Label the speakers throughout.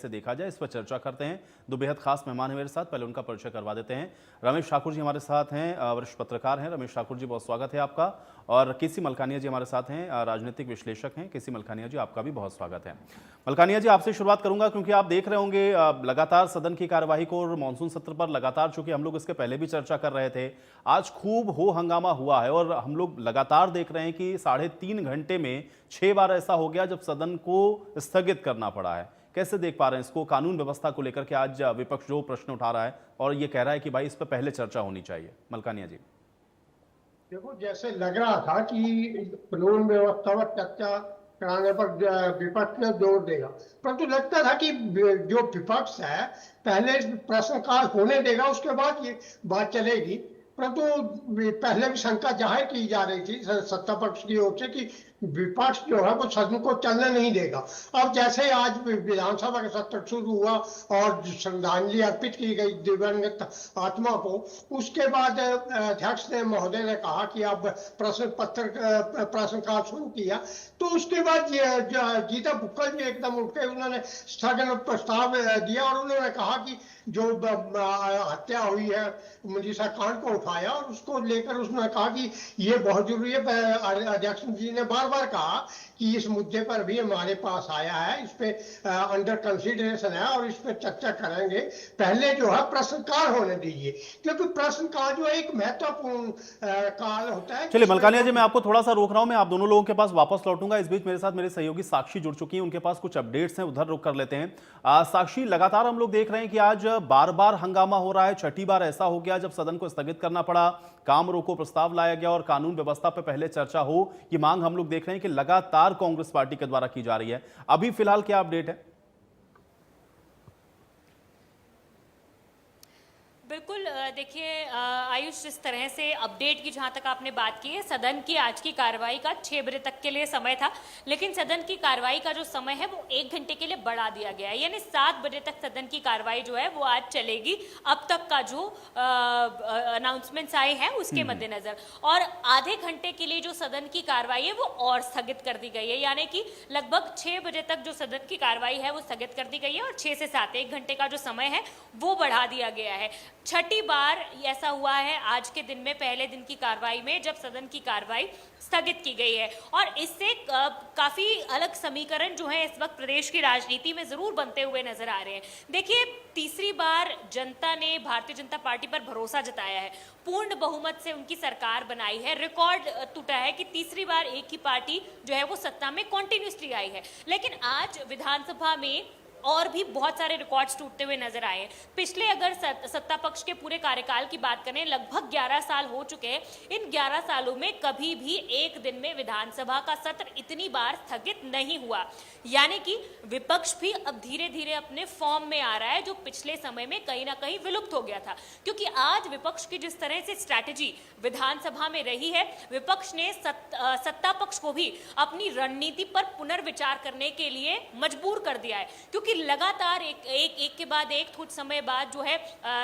Speaker 1: कैसे देखा जाए, इस पर चर्चा करते हैं। दो बेहद खास मेहमान हैं मेरे साथ, पहले उनका परिचय करवा देते हैं। रमेश ठाकुर जी हमारे साथ हैं, वरिष्ठ पत्रकार हैं। रमेश ठाकुर जी, बहुत स्वागत है आपका। और केसी मलकानिया जी हमारे साथ हैं, राजनीतिक विश्लेषक हैं। केसी मलकानिया जी, आपका भी बहुत स्वागत है। मलकानिया जी, आपसे शुरुआत करूंगा क्योंकि आप देख रहे होंगे लगातार सदन की कार्यवाही को, और मानसून सत्र पर लगातार, चूंकि हम लोग इसके पहले भी चर्चा कर रहे थे, आज खूब हो हंगामा हुआ है और हम लोग लगातार देख रहे हैं कि 3.5 घंटे में 6 बार ऐसा हो गया जब सदन को स्थगित करना पड़ा है। कैसे देख पा रहे हैं इसको, कानून व्यवस्था को लेकर के आज विपक्ष जो प्रश्न उठा रहा है और ये कह रहा है कि भाई इस पर पहले चर्चा होनी चाहिए? मलकानिया जी,
Speaker 2: देखो, जैसे लग रहा था कि कानून व्यवस्था पर चर्चा कराने पर विपक्ष ने जोर देगा, परंतु लगता था कि जो विपक्ष है पहले प्रश्नकाल होने देगा, उसके बाद ये बात चलेगी। परंतु पहले भी शंका जाहिर की जा रही थी सत्ता पक्ष की ओर से कि विपक्ष जो है वो सदन को चलने नहीं देगा। अब जैसे आज विधानसभा का सत्र शुरू हुआ और श्रद्धांजलि अर्पित की गई दिवंगत आत्मा को, उसके बाद अध्यक्ष ने महोदय ने कहा कि अब प्रश्नकाल शुरू किया, तो उसके बाद गीता बुक्कल जी एकदम उठ के उन्होंने स्थगन प्रस्ताव दिया और उन्होंने कहा कि जो हत्या हुई है मनीषा कांड को उठाया और उसको लेकर उसने कहा कि ये बहुत जरूरी है। अध्यक्ष जी ने बार बार कहा कि इस मुद्दे पर भी हमारे पास आया है, इस पे अंडर कंसीडरेशन है और इस पे चर्चा करेंगे, पहले जो है प्रश्नकाल होने दीजिए, क्योंकि प्रश्नकाल जो एक महत्वपूर्ण काल होता है।
Speaker 1: चलिए मलकानिया जी, मैं आपको थोड़ा सा रोक रहा हूं, मैं आप दोनों लोगों के पास वापस लौटूंगा। इस बीच मेरे साथ मेरे सहयोगी साक्षी जुड़ चुकी हैं, उनके पास कुछ अपडेट्स हैं, उधर रुक कर लेते हैं। साक्षी, लगातार हम लोग देख रहे हैं कि आज बार बार हंगामा हो रहा है। छठी बार ऐसा हो गया जब सदन को स्थगित करना पड़ा, काम रोको प्रस्ताव लाया गया और कानून व्यवस्था पर पहले चर्चा हो, ये मांग हम लोग देख रहे हैं कि लगातार कांग्रेस पार्टी के द्वारा की जा रही है। अभी फिलहाल क्या अपडेट है?
Speaker 3: बिल्कुल, देखिए आयुष, जिस तरह से अपडेट की जहां तक आपने बात की है, सदन की आज की कार्रवाई का 6 बजे तक के लिए समय था, लेकिन सदन की कार्रवाई का जो समय है वो 1 घंटे के लिए बढ़ा दिया गया है, यानी 7 बजे तक सदन की कार्रवाई जो है वो आज चलेगी। अब तक का जो अनाउंसमेंट्स आए हैं उसके मद्देनजर, और आधे घंटे के लिए जो सदन की कार्रवाई है वो और स्थगित कर दी गई है, यानी कि लगभग 6 बजे तक जो सदन की कार्रवाई है वो स्थगित कर दी गई है और 6 से 7 1 घंटे का जो समय है वो बढ़ा दिया गया है। छठी बार ऐसा हुआ है आज के दिन में, पहले दिन की कार्रवाई में, जब सदन की कार्रवाई स्थगित की गई है, और इससे काफी अलग समीकरण जो है इस वक्त प्रदेश की राजनीति में जरूर बनते हुए नजर आ रहे हैं। देखिए, तीसरी बार जनता ने भारतीय जनता पार्टी पर भरोसा जताया है, पूर्ण बहुमत से उनकी सरकार बनाई है, रिकॉर्ड टूटा है कि तीसरी बार एक ही पार्टी जो है वो सत्ता में कॉन्टिन्यूसली आई है। लेकिन आज विधानसभा में और भी बहुत सारे रिकॉर्ड्स टूटते हुए नजर आए हैं। पिछले अगर सत्ता पक्ष के पूरे कार्यकाल की बात करें, लगभग 11 साल हो चुके हैं। इन 11 सालों में कभी भी एक दिन में विधानसभा का सत्र इतनी बार स्थगित नहीं हुआ, यानी कि विपक्ष भी अब धीरे धीरे अपने फॉर्म में आ रहा है, जो पिछले समय में कहीं ना कहीं विलुप्त हो गया था। क्योंकि आज विपक्ष की जिस तरह से स्ट्रैटेजी विधानसभा में रही है, विपक्ष ने सत्ता पक्ष को भी अपनी रणनीति पर पुनर्विचार करने के लिए मजबूर कर दिया है, क्योंकि लगातार एक के बाद एक कुछ समय बाद जो है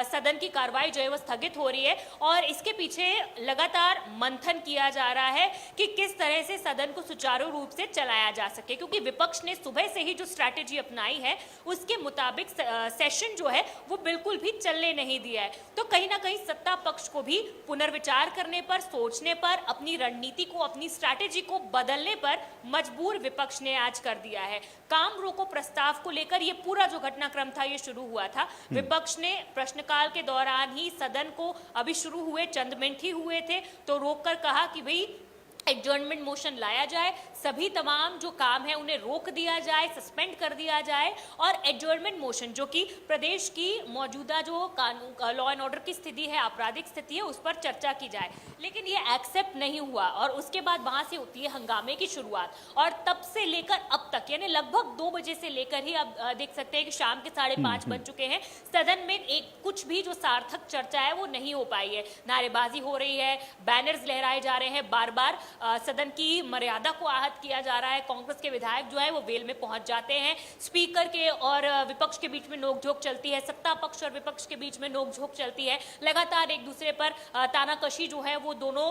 Speaker 3: सदन की कार्रवाई जो है वो स्थगित हो रही है, और इसके पीछे लगातार मंथन किया जा रहा है कि किस तरह से सदन को सुचारू रूप से चलाया जा सके, क्योंकि विपक्ष ने सुबह से ही जो स्ट्रैटेजी अपनाई है उसके मुताबिक सेशन जो है वो बिल्कुल भी चलने नहीं दिया है। तो कहीं ना कहीं सत्ता पक्ष को भी पुनर्विचार करने पर, सोचने पर, अपनी रणनीति को, अपनी स्ट्रैटेजी को बदलने पर मजबूर विपक्ष ने आज कर दिया है। काम रोको प्रस्ताव को लेकर ये पूरा जो घटनाक्रम था ये शुरू हुआ था। विपक्ष ने प्रश्नकाल के दौरान ही सदन को, अभी शुरू हुए चंद मिनट ही हुए थे, तो रोककर कहा कि भाई एडजर्नमेंट मोशन लाया जाए, सभी तमाम जो काम है उन्हें रोक दिया जाए, सस्पेंड कर दिया जाए, और एडजर्नमेंट मोशन जो कि प्रदेश की मौजूदा जो कानून, लॉ एंड ऑर्डर की स्थिति है, आपराधिक स्थिति है, उस पर चर्चा की जाए। लेकिन ये एक्सेप्ट नहीं हुआ, और उसके बाद वहां से होती है हंगामे की शुरुआत, और तब से लेकर अब तक, यानी लगभग 2 बजे से लेकर ही अब देख सकते हैं कि शाम के 5:30 बज चुके हैं, सदन में एक कुछ भी जो सार्थक चर्चा है वो नहीं हो पाई है। नारेबाजी हो रही है, बैनर्स लहराए जा रहे हैं बार बार, सदन की मर्यादा को आहत किया जा रहा है। कांग्रेस के विधायक जो है वो वेल में पहुंच जाते हैं, स्पीकर के और विपक्ष के बीच में नोकझोंक चलती है, सत्ता पक्ष और विपक्ष के बीच में नोकझोंक चलती है, लगातार एक दूसरे पर तानाकशी जो है वो दोनों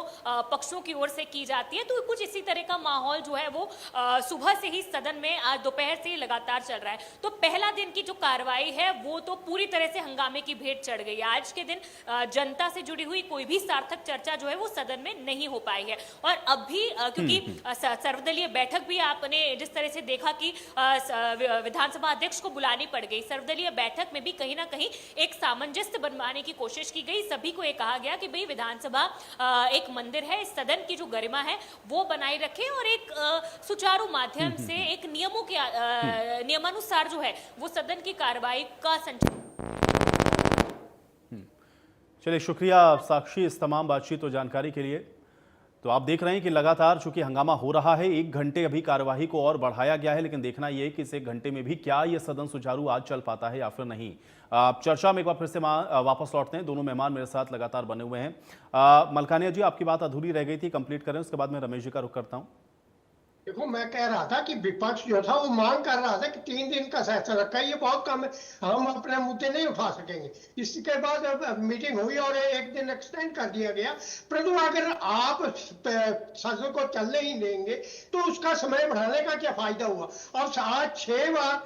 Speaker 3: पक्षों की ओर से की जाती है। तो कुछ इसी तरह का माहौल जो है वो सुबह से ही सदन में आज दोपहर से ही लगातार चल रहा है। तो पहला दिन की जो कार्रवाई है वो तो पूरी तरह से हंगामे की भेंट चढ़ गई है। आज के दिन जनता से जुड़ी हुई कोई भी सार्थक चर्चा जो है वो सदन में नहीं हो पाई है। और अब भी क्योंकि सर्वदलीय बैठक भी आपने जिस तरह से देखा कि विधानसभा अध्यक्ष को बुलानी पड़ गई, सर्वदलीय बैठक में भी कहीं ना कहीं एक सामंजस्य बनवाने की कोशिश की गई। सभी को ये कहा गया कि भाई विधानसभा एक मंदिर है, इस सदन की जो गरिमा है वो बनाए रखें और एक सुचारू माध्यम से एक नियमों के नियमानुसार जो है वो सदन की कार्रवाई का संचालन।
Speaker 1: चलिए, शुक्रिया साक्षी इस तमाम बातचीत और जानकारी के लिए। तो आप देख रहे हैं कि लगातार चूंकि हंगामा हो रहा है, 1 घंटे अभी कार्यवाही को और बढ़ाया गया है, लेकिन देखना यह है कि इस 1 घंटे में भी क्या यह सदन सुचारू आज चल पाता है या फिर नहीं। चर्चा में एक बार फिर से वापस लौटते हैं। दोनों मेहमान मेरे साथ लगातार बने हुए हैं। मलकानिया जी, आपकी बात अधूरी रह गई थी, कंप्लीट करें, उसके बाद मैं रमेश जी का रुख करता हूं।
Speaker 2: देखो, मैं कह रहा था कि विपक्ष जो था वो मांग कर रहा था कि 3 दिन का सेशन रखा, ये बहुत कम है, हम अपने मुद्दे नहीं उठा सकेंगे। इसके बाद अब मीटिंग हुई और 1 दिन एक्सटेंड कर दिया गया। परंतु अगर आप सदन को चलने ही देंगे तो उसका समय बढ़ाने का क्या फायदा हुआ। और आज 6 बार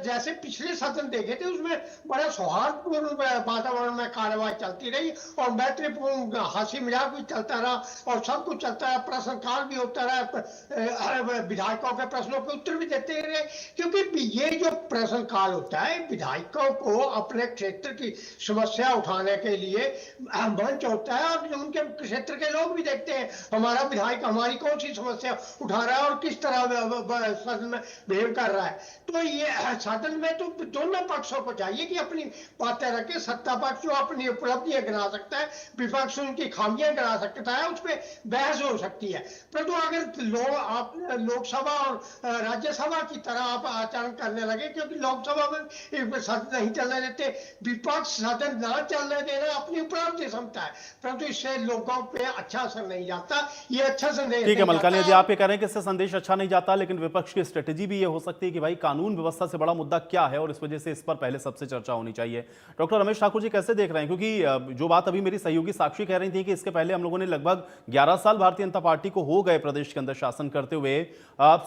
Speaker 2: जैसे पिछले सदन देखे थे उसमें बड़ा सौहार्दपूर्ण वातावरण में कार्यवाही चलती रही और मैत्रीपूर्ण हंसी मजाक भी चलता रहा और सब कुछ चलता रहा, प्रश्नकाल भी होता रहा, विधायकों के प्रश्नों के उत्तर भी देते रहे। क्योंकि ये जो प्रश्नकाल होता है, विधायकों को अपने क्षेत्र की समस्या उठाने के लिए मंच होता है और उनके क्षेत्र के लोग भी देखते हैं हमारा विधायक हमारी कौन सी समस्या उठा रहा है और किस तरह सदन में बिहेव कर रहा है। तो ये सदन में तो दोनों पक्षों को चाहिए कि अपनी बातें रखें। सत्ता पक्ष जो अपनी उपलब्धियां गिना सकता है, विपक्ष उनकी खामियां गिना सकता है, उस पर बहस हो सकती है। परंतु अगर आप लोकसभा और राज्यसभा की तरह आप आचरण करने लगे, क्योंकि लोकसभा में सदन नहीं चलने देते, विपक्ष सदन ना चलने देना अपनी उपलब्धि समझता है, परंतु इससे लोगों पे अच्छा असर नहीं जाता। ये अच्छा संदेश
Speaker 1: ठीक है मलकानिया जी, आप ये कह रहे हैं कि इससे संदेश अच्छा नहीं जाता, लेकिन विपक्ष की स्ट्रेटेजी भी ये हो सकती है कि भाई कानून व्यवस्था से बड़ा मुद्दा क्या है और इस वजह से इस पर पहले सबसे चर्चा होनी चाहिए। डॉक्टर रमेश ठाकुर जी कैसे देख रहे हैं, क्योंकि जो बात अभी मेरी सहयोगी साक्षी कह रही थी कि इसके पहले हम लोगों ने लगभग 11 साल भारतीय जनता पार्टी को हो गए प्रदेश के अंदर शासन करते हुए,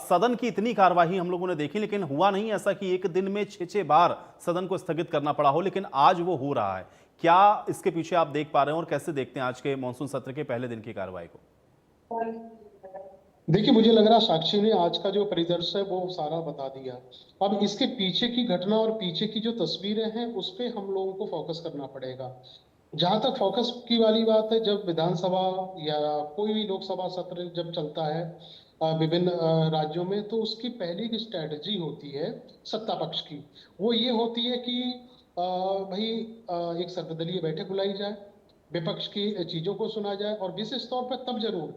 Speaker 1: सदन की इतनी कार्यवाही हम लोगों ने देखी, लेकिन हुआ नहीं ऐसा कि एक दिन में 6-6 बार सदन को स्थगित करना पड़ा हो, लेकिन आज वो हो रहा है। क्या इसके पीछे आप देख पा रहे हैं और कैसे देखते हैं आज के मानसून सत्र के पहले दिन की कार्रवाई को?
Speaker 4: देखिए, मुझे लग रहा साक्षी ने आज का जो परिदृश्य है वो सारा बता दिया। अब इसके पीछे की घटना और पीछे की जो तस्वीरें हैं उस पे हम लोगों को फोकस करना पड़ेगा। जहां तक फोकस की वाली बात है, जब विधानसभा या कोई भी लोकसभा सत्र जब चलता है विभिन्न राज्यों में, तो उसकी पहली की स्ट्रेटजी होती है सत्ता पक्ष की, वो ये होती है कि भाई एक सर्वदलीय बैठक बुलाई जाए, विपक्ष की चीजों को सुना जाए, और विशेष तौर पर तब जरूर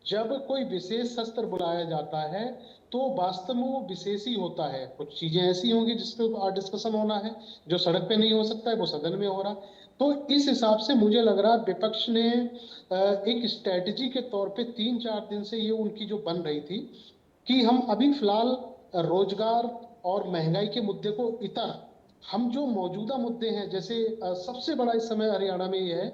Speaker 4: जब कोई विशेष सत्र बुलाया जाता है तो वास्तव में वो विशेष ही होता है। कुछ चीजें ऐसी होंगी जिस पे डिस्कशन होना है, जो सड़क पे नहीं हो सकता है वो सदन में हो रहा। तो इस हिसाब से मुझे लग रहा है विपक्ष ने एक स्ट्रेटजी के तौर पे 3-4 दिन से ये उनकी जो बन रही थी कि हम अभी फिलहाल रोजगार और महंगाई के मुद्दे को इतर हम जो मौजूदा मुद्दे हैं, जैसे सबसे बड़ा इस समय हरियाणा में ये है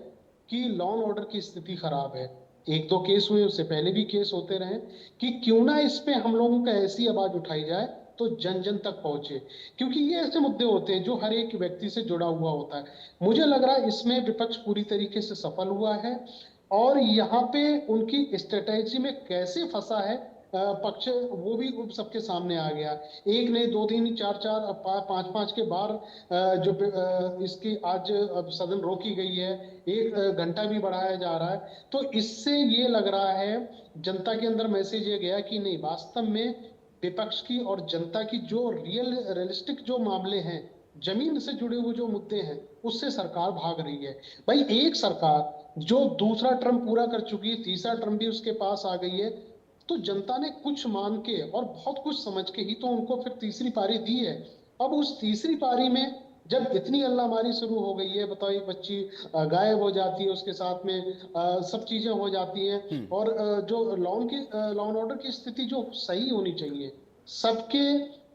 Speaker 4: कि लॉ एंड ऑर्डर की स्थिति खराब है। 1-2 केस हुए, उससे पहले भी केस होते रहे, कि क्यों ना इस पे हम लोगों का ऐसी आवाज उठाई जाए तो जन जन तक पहुंचे, क्योंकि ये ऐसे मुद्दे होते हैं जो हर एक व्यक्ति से जुड़ा हुआ होता है। मुझे लग रहा है इसमें विपक्ष पूरी तरीके से सफल हुआ है और यहाँ पे उनकी स्ट्रेटेजी में कैसे फंसा है पक्ष, वो भी सबके सामने आ गया। 1 नहीं 2 3 4 5 के बार जो इसकी आज अब सदन रोकी गई है, 1 घंटा भी बढ़ाया जा रहा है। तो इससे ये लग रहा है जनता के अंदर मैसेज ये गया कि नहीं, वास्तव में विपक्ष की और जनता की जो रियलिस्टिक जो मामले हैं, जमीन से जुड़े हुए जो मुद्दे हैं, उससे सरकार भाग रही है। भाई एक सरकार जो दूसरा टर्म पूरा कर चुकी है, तीसरा टर्म भी उसके पास आ गई है, तो जनता ने कुछ मान के और बहुत कुछ समझ के ही तो उनको फिर तीसरी पारी दी है। अब उस तीसरी पारी में जब इतनी अल्लाहमारी शुरू हो गई है, बताओ, एक बच्ची गायब हो जाती है, उसके साथ में सब चीजें हो जाती हैं, और जो लॉ एंड ऑर्डर की स्थिति जो सही होनी चाहिए, सबके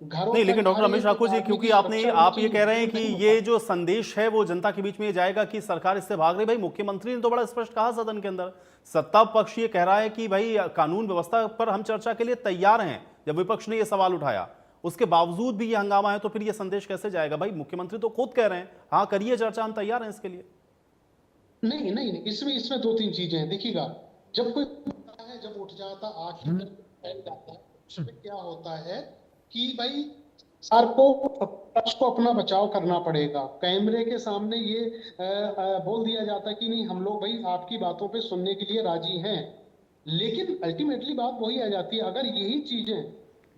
Speaker 4: घरों
Speaker 1: नहीं, लेकिन
Speaker 4: तक
Speaker 1: डॉक्टर
Speaker 4: हर
Speaker 1: रमेश
Speaker 4: एक
Speaker 1: ठाकुर जी,
Speaker 4: आदमी
Speaker 1: क्योंकि
Speaker 4: की
Speaker 1: आपने
Speaker 4: सुरक्षा होनी
Speaker 1: आप ये
Speaker 4: चाहिए,
Speaker 1: कह रहे हैं कि
Speaker 4: नहीं हो
Speaker 1: ये
Speaker 4: पा
Speaker 1: जो संदेश है वो जनता के बीच में ये जाएगा कि सरकार इससे भाग रही। भाई मुख्यमंत्री ने तो बड़ा स्पष्ट कहा सदन के अंदर, सत्ता पक्ष ये कह रहा है कि भाई कानून व्यवस्था पर हम चर्चा के लिए तैयार हैं। जब विपक्ष ने ये सवाल उठाया, उसके बावजूद भी ये हंगामा है, तो फिर ये संदेश कैसे जाएगा? भाई मुख्यमंत्री तो खुद कह रहे हैं हाँ करिए चर्चा, हम तैयार हैं इसके लिए।
Speaker 4: नहीं नहीं नहीं, इसमें इसमें दो तीन चीजें हैं। देखिएगा, जब कोई उठता है, जब उठ जाता, आंख की तरफ फैल जाता है, उसमें क्या होता है कि भाई सरकार को पक्ष को अपना बचाव करना पड़ेगा। कैमरे के सामने ये बोल दिया जाता है कि नहीं, हम लोग भाई आपकी बातों पे सुनने के लिए राजी हैं, लेकिन अल्टीमेटली बात वही आ जाती है, अगर यही चीजें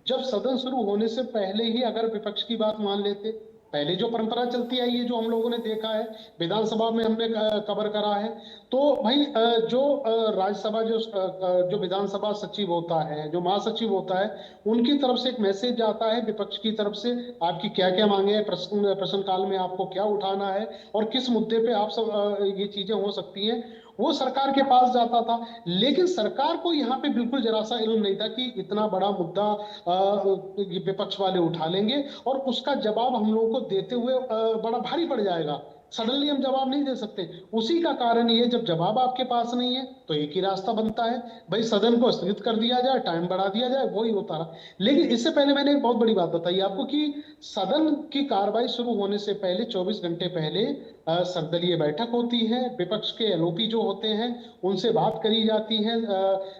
Speaker 4: जब सदन शुरू होने से पहले ही अगर विपक्ष की बात मान लेते, पहले जो परंपरा चलती आई है, जो हम लोगों ने देखा है, विधानसभा में हमने कवर करा है, तो भाई जो राज्यसभा जो विधानसभा सचिव होता है, जो महासचिव होता है, उनकी तरफ से एक मैसेज जाता है विपक्ष की तरफ से, आपकी क्या क्या मांगे हैं, प्रश्नकाल में आपको क्या उठाना है, और किस मुद्दे पे आप सब ये चीजें हो सकती हैं, वो सरकार के पास जाता था। लेकिन सरकार को यहाँ पे बिल्कुल जरा सा इल्म नहीं था कि इतना बड़ा मुद्दा ये विपक्ष वाले उठा लेंगे, और उसका जवाब हम लोगों को देते हुए बड़ा भारी पड़ जाएगा। सडनली हम जवाब नहीं दे सकते। उसी का कारण ये, जब जवाब आपके पास नहीं है तो एक ही रास्ता बनता है, भाई सदन को स्थगित कर दिया जाए, टाइम बढ़ा दिया जाए, वही होता रहा। लेकिन इससे पहले मैंने एक बहुत बड़ी बात बताई आपको कि सदन की कार्रवाई शुरू होने से पहले 24 घंटे पहले सर्वदलीय बैठक होती है, विपक्ष के एलओपी जो होते हैं उनसे बात करी जाती है,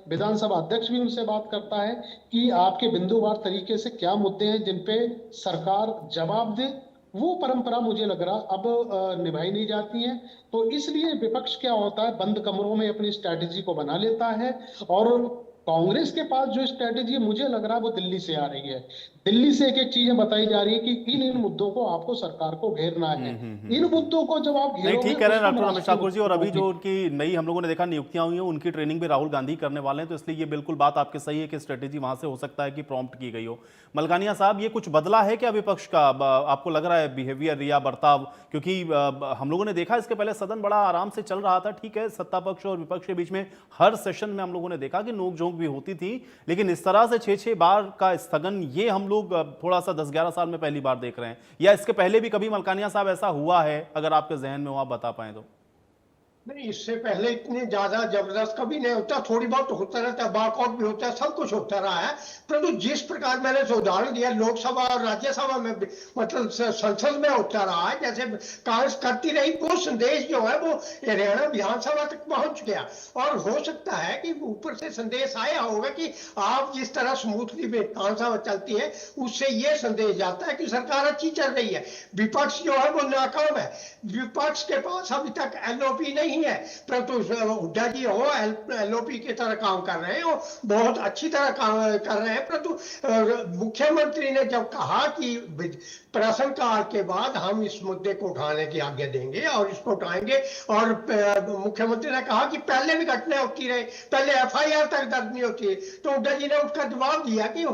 Speaker 4: विधानसभा अध्यक्ष भी उनसे बात करता है कि आपके बिंदुवार तरीके से क्या मुद्दे हैं जिन पे सरकार जवाब दे। वो परंपरा मुझे लग रहा अब निभाई नहीं जाती है। तो इसलिए विपक्ष क्या होता है, बंद कमरों में अपनी स्ट्रैटेजी को बना लेता है, और कांग्रेस के पास जो स्ट्रैटेजी मुझे लग रहा है वो दिल्ली से आ रही है। दिल्ली से एक एक चीजें बताई जा रही है कि इन इन मुद्दों को आपको सरकार को घेरना है। इन मुद्दों को जब आप
Speaker 1: नहीं,
Speaker 4: घेरोगे,
Speaker 1: ठीक कह रहे हैं
Speaker 4: उसको
Speaker 1: डॉक्टर रमेश
Speaker 4: राष्ट्रीय
Speaker 1: ठाकुर जी। और
Speaker 4: मुद्दे
Speaker 1: अभी जो उनकी नई हम लोगों ने देखा नियुक्तियां हुई हैं, उनकी ट्रेनिंग भी राहुल गांधी करने वाले हैं, तो इसलिए ये बिल्कुल बात आपकी सही है कि स्ट्रेटेजी वहां से हो सकता है कि प्रॉम्प्ट की गई हो। मलकानिया साहब, ये कुछ बदला है क्या विपक्ष का? आपको लग रहा है बिहेवियर या बर्ताव? क्योंकि हम लोगों ने देखा इसके पहले सदन बड़ा आराम से चल रहा था, ठीक है, सत्ता पक्ष और विपक्ष के बीच में हर सेशन में हम लोगों ने देखा कि नोक झोंक भी होती थी, लेकिन इस तरह से 6-6 बार का स्थगन, ये हम लोग थोड़ा सा 10-11 साल में पहली बार देख रहे हैं। या इसके पहले भी कभी मलकानिया साहब ऐसा हुआ है, अगर आपके जहन में हो आप बता पाएं तो?
Speaker 2: नहीं, इससे पहले इतने ज्यादा जबरदस्त कभी नहीं होता। थोड़ी बहुत होता रहता है, वॉकआउट भी होता है, सब कुछ होता रहा है, परंतु जिस प्रकार मैंने उदाहरण दिया लोकसभा और राज्यसभा में, मतलब संसद में होता रहा है, जैसे कांग्रेस करती रही, वो संदेश जो है वो हरियाणा विधानसभा तक पहुंच गया। और हो सकता है कि ऊपर से संदेश आया होगा कि आप जिस तरह स्मूथली विधानसभा चलती है, उससे ये संदेश जाता है कि सरकार अच्छी चल रही है। विपक्ष जो है वो नाकाम है। विपक्ष के पास अभी तक एलओपी नहीं है, परंतु हुड्डा जी हो एलओपी की तरह काम कर रहे हैं, वो बहुत अच्छी तरह काम कर रहे हैं। परंतु मुख्यमंत्री ने जब कहा कि प्रश्नकाल के बाद हम इस मुद्दे को उठाने की आज्ञा देंगे और इसको उठाएंगे, और मुख्यमंत्री ने कहा कि पहले भी घटनाएं होती रही, पहले एफआईआर तक दर्ज नहीं होती, तो हुड्डा जी ने उसका जवाब दिया कि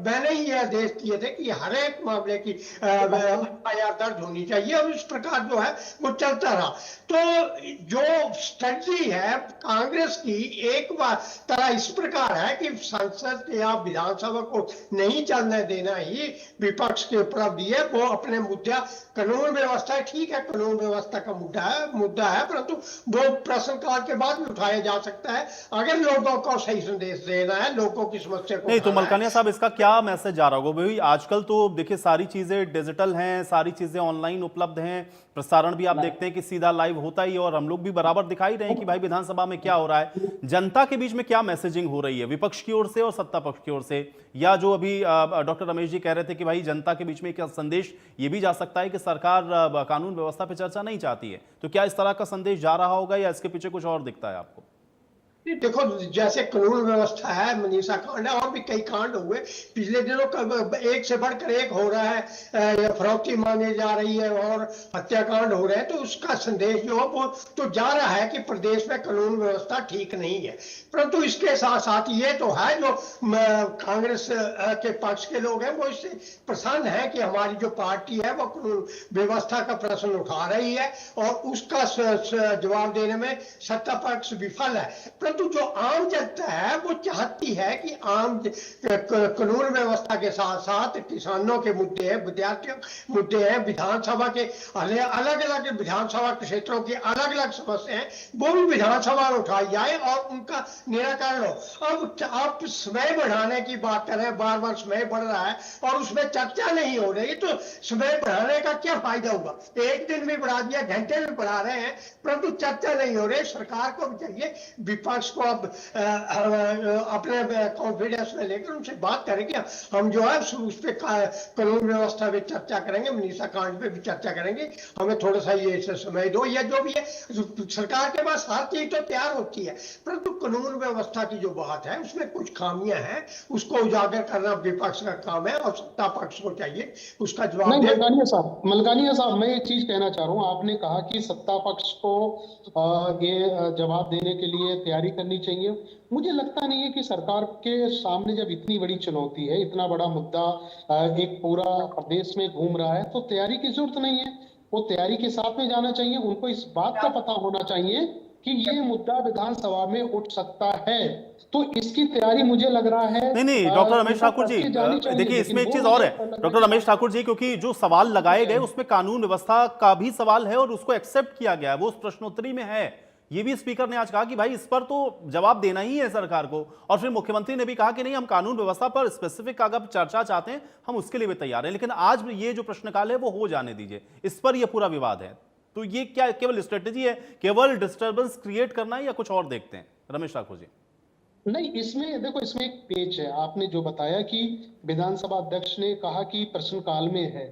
Speaker 2: मैंने ही यह आदेश दिए थे कि हर एक मामले की एफआईआर दर्ज होनी चाहिए, और इस प्रकार जो है वो चलता रहा। तो जो स्ट्रेटजी है कांग्रेस की, एक बार तरह इस प्रकार है कि संसद या विधानसभा को नहीं चलने देना ही विपक्ष के ऊपर दिए। वो अपने मुद्दा, कानून व्यवस्था है, ठीक है, कानून व्यवस्था का मुद्दा है, परंतु वो प्रश्नकाल के बाद भी उठाया जा सकता है अगर लोगों को सही संदेश देना है, लोगों की समस्या को।
Speaker 1: नहीं तो मलकानिया साहब, इसका क्या मैसेज जा रहा होगा? भाई आजकल तो देखिए सारी चीजें डिजिटल हैं, सारी चीजें ऑनलाइन उपलब्ध हैं, प्रसारण भी आप देखते हैं कि सीधा लाइव होता ही है, और हम लोग भी बराबर दिखाई रहे हैं कि भाई विधानसभा में क्या हो रहा है। जनता के बीच में क्या मैसेजिंग हो रही है विपक्ष की ओर से और सत्ता पक्ष की ओर से? या जो अभी डॉक्टर रमेश जी कह रहे थे कि भाई जनता के बीच में क्या संदेश ये भी जा सकता है कि सरकार कानून व्यवस्था पर चर्चा नहीं चाहती है, तो क्या इस तरह का संदेश जा रहा होगा या इसके पीछे कुछ और दिखता है आपको?
Speaker 2: देखो, जैसे कानून व्यवस्था है, मनीषा कांड है, और भी कई कांड हुए पिछले दिनों, एक से बढ़कर एक हो रहा है, फरोख्ती मांगी जा रही है और हत्याकांड हो रहे हैं। तो उसका संदेश जो है वो तो जा रहा है कि प्रदेश में कानून व्यवस्था ठीक नहीं है। परंतु इसके साथ साथ ये तो है, जो कांग्रेस के पक्ष के लोग हैं वो इससे प्रसन्न है कि हमारी जो पार्टी है वो कानून व्यवस्था का प्रश्न उठा रही है और उसका जवाब देने में सत्ता पक्ष विफल है। परंतु जो आम जनता है वो चाहती है कि कानून व्यवस्था के साथ साथ किसानों के मुद्दे हैं, विद्यार्थियों मुद्दे हैं, विधानसभा के अलग अलग विधानसभा क्षेत्रों की अलग अलग समस्याएं वो भी विधानसभा में उठाई जाए और उनका निराकरण हो। अब आप समय बढ़ाने की बात कर रहे हैं, बार बार समय बढ़ रहा है और उसमें चर्चा नहीं हो रही, तो समय बढ़ाने का क्या फायदा हुआ? एक दिन भी बढ़ा दिया, घंटे भी बढ़ा रहे हैं, परंतु चर्चा नहीं हो रही। सरकार को भी चाहिए, विपक्ष को अब अपने कॉन्फिडेंस में लेकर उनसे बात करें कि हम जो है उस पर कानून व्यवस्था पे चर्चा करेंगे, मनीषा कांड पे भी चर्चा करेंगे, हमें थोड़ा सा ये समय दो, या जो भी है। सरकार के पास हर चीज तो तैयार होती है, परंतु कानून व्यवस्था की जो बात है उसमें कुछ खामियां हैं, उसको उजागर करना विपक्ष का काम है और सत्ता पक्ष को चाहिए उसका जवाब
Speaker 4: नहीं,
Speaker 2: दे।
Speaker 4: मलकानिया साहब, मैं एक चीज कहना चाह रहा हूँ। आपने कहा कि सत्ता पक्ष को ये जवाब देने के लिए तैयारी करनी चाहिए। मुझे लगता नहीं है कि सरकार के सामने जब इतनी बड़ी चुनौती है, इतना बड़ा मुद्दा एक पूरा प्रदेश में घूम रहा है, तो तैयारी की जरूरत नहीं है। वो तैयारी के साथ में जाना चाहिए। उनको इस बात का पता होना चाहिए कि ये मुद्दा विधानसभा में उठ सकता है, तो इसकी तैयारी मुझे लग रहा है।
Speaker 1: नहीं डॉक्टर रमेश ठाकुर जी, देखिए इसमें एक चीज और है डॉक्टर रमेश ठाकुर जी, क्योंकि जो सवाल लगाए गए उसमें कानून व्यवस्था का भी सवाल है और उसको एक्सेप्ट किया गया है, वो उस प्रश्नोत्तरी में है। ये भी स्पीकर ने आज कहा कि भाई इस पर तो जवाब देना ही है सरकार को, और फिर मुख्यमंत्री ने भी कहा कि नहीं, हम कानून व्यवस्था पर स्पेसिफिक अगर चर्चा चाहते हैं हम उसके लिए भी तैयार हैं, लेकिन आज ये जो प्रश्नकाल है वो हो जाने दीजिए, इस पर यह पूरा विवाद है। तो ये क्या केवल स्ट्रेटेजी है, केवल डिस्टर्बेंस क्रिएट करना है, या कुछ और देखते हैं रमेश ठाकुर जी?
Speaker 4: नहीं, इसमें देखो, इसमें एक पेच है। आपने जो बताया कि विधानसभा अध्यक्ष ने कहा कि प्रश्नकाल में है,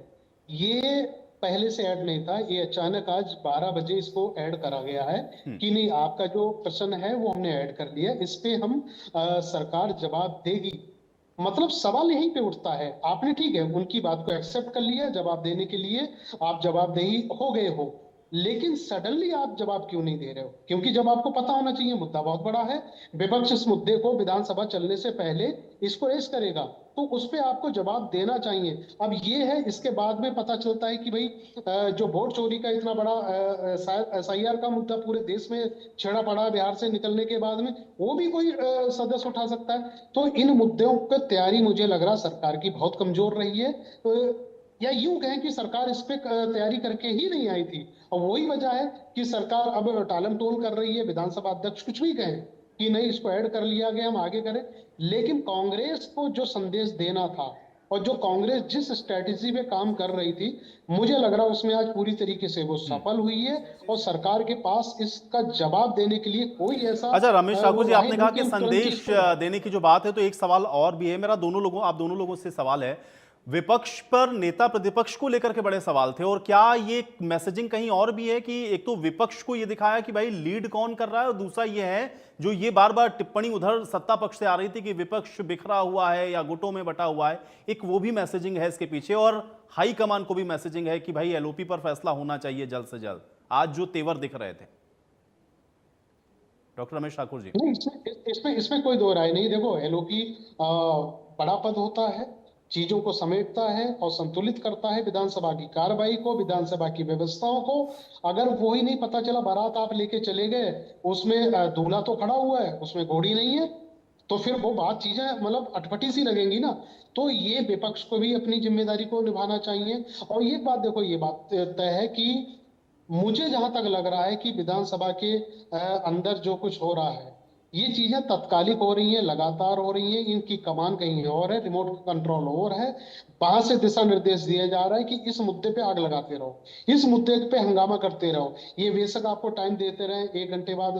Speaker 4: ये पहले से ऐड नहीं था, ये अचानक आज 12 बजे इसको ऐड करा गया है कि नहीं, आपका जो प्रश्न है वो हमने ऐड कर लिया, इस पे हम सरकार जवाब देगी। मतलब सवाल यहीं पे उठता है। आपने ठीक है उनकी बात को एक्सेप्ट कर लिया, जवाब देने के लिए आप जवाबदेही हो गए हो, लेकिन सडनली आप जवाब क्यों नहीं दे रहे हो? क्योंकि जब आपको पता होना चाहिए मुद्दा बहुत बड़ा है, विपक्ष इस मुद्दे को विधानसभा चलने से पहले इसको रेस करेगा, तो उस पे आपको जवाब देना चाहिए। अब ये है, इसके बाद में पता चलता है कि भाई जो वोट चोरी का इतना बड़ा SIR का मुद्दा पूरे देश में छेड़ा पड़ा बिहार से निकलने के बाद में, वो भी कोई सदस्य उठा सकता है। तो इन मुद्दों की तैयारी मुझे लग रहा सरकार की बहुत कमजोर रही है, या यूं कहें कि सरकार इस पे तैयारी करके ही नहीं आई थी, और वही वजह है कि सरकार अब टालम टोल कर रही है। विधानसभा अध्यक्ष कुछ भी कहें कि नहीं, इसको ऐड कर लिया गया, हम आगे करें, लेकिन कांग्रेस को जो संदेश देना था और जो कांग्रेस जिस स्ट्रेटेजी पे काम कर रही थी, मुझे लग रहा है उसमें आज पूरी तरीके से वो सफल हुई है, और सरकार के पास इसका जवाब देने के लिए कोई ऐसा।
Speaker 1: अच्छा रमेश ठाकुर जी, आपने कहा कि संदेश देने की जो बात है, तो एक सवाल और भी है मेरा, आप दोनों लोगों से सवाल है। विपक्ष पर नेता प्रतिपक्ष को लेकर के बड़े सवाल थे, और क्या ये मैसेजिंग कहीं और भी है कि एक तो विपक्ष को ये दिखाया कि भाई लीड कौन कर रहा है, और दूसरा ये है जो ये बार बार टिप्पणी उधर सत्ता पक्ष से आ रही थी कि विपक्ष बिखरा हुआ है या गुटों में बटा हुआ है, एक वो भी मैसेजिंग है इसके पीछे, और हाई कमान को भी मैसेजिंग है कि भाई LOP पर फैसला होना चाहिए जल्द से जल्द, आज जो तेवर दिख रहे थे। डॉक्टर रमेश ठाकुर जी,
Speaker 4: नहीं, इसमें कोई दो राय नहीं। देखो, LOP बड़ा पद होता है, चीजों को समेटता है और संतुलित करता है विधानसभा की कार्रवाई को, विधानसभा की व्यवस्थाओं को। अगर वो ही नहीं पता चला, बारात आप लेके चले गए, उसमें दूल्हा तो खड़ा हुआ है, उसमें घोड़ी नहीं है, तो फिर वो बात चीजें मतलब अटपटी सी लगेंगी ना। तो ये विपक्ष को भी अपनी जिम्मेदारी को निभाना चाहिए। और ये बात देखो, ये बात तय है कि मुझे जहां तक लग रहा है कि विधानसभा के अंदर जो कुछ हो रहा है, ये चीजें तत्कालिक हो रही हैं, लगातार हो रही हैं, इनकी कमान कहीं और है, रिमोट कंट्रोल और है, वहां से दिशा निर्देश दिया जा रहा है कि इस मुद्दे पे आग लगाते रहो, इस मुद्दे पे हंगामा करते रहो। ये बेशक आपको टाइम देते रहे, 1 घंटे बाद